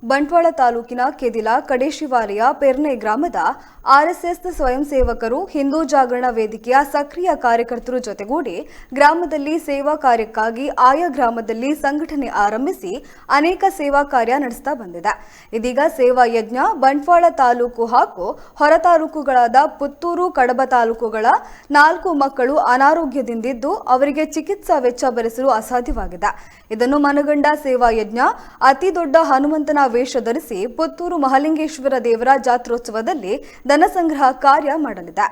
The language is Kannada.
ಬಂಟ್ವಾಳ ತಾಲೂಕಿನ ಕೆದಿಲ ಕಡೇಶಿವಾಲೆಯ ಪೆರ್ನೆ ಗ್ರಾಮದ ಆರ್ಎಸ್ಎಸ್ ಸ್ವಯಂ ಸೇವಕರು ಹಿಂದೂ ಜಾಗರಣ ವೇದಿಕೆಯ ಸಕ್ರಿಯ ಕಾರ್ಯಕರ್ತರು ಜೊತೆಗೂಡಿ ಗ್ರಾಮದಲ್ಲಿ ಸೇವಾ ಕಾರ್ಯಕ್ಕಾಗಿ ಆಯಾ ಗ್ರಾಮದಲ್ಲಿ ಸಂಘಟನೆ ಆರಂಭಿಸಿ ಅನೇಕ ಸೇವಾ ಕಾರ್ಯ ನಡೆಸುತ್ತಾ ಬಂದಿದೆ. ಇದೀಗ ಸೇವಾ ಯಜ್ಞ ಬಂಟ್ವಾಳ ತಾಲೂಕು ಹಾಗೂ ಹೊರ ತಾಲೂಕುಗಳಾದ ಪುತ್ತೂರು, ಕಡಬ ತಾಲೂಕುಗಳ 4 ಮಕ್ಕಳು ಅನಾರೋಗ್ಯದಿಂದಿದ್ದು ಅವರಿಗೆ ಚಿಕಿತ್ಸಾ ವೆಚ್ಚ ಭರಿಸಲು ಅಸಾಧ್ಯವಾಗಿದೆ. ಇದನ್ನು ಮನಗಂಡ ಸೇವಾ ಯಜ್ಞ ಅತಿ ದೊಡ್ಡ ಹನುಮಂತನ ವೇಷ ಧರಿಸಿ ಪುತ್ತೂರು ಮಹಾಲಿಂಗೇಶ್ವರ ದೇವರ ಜಾತ್ರೋತ್ಸವದಲ್ಲಿ ಧನ ಸಂಗ್ರಹ ಕಾರ್ಯ ಮಾಡಲಿದೆ.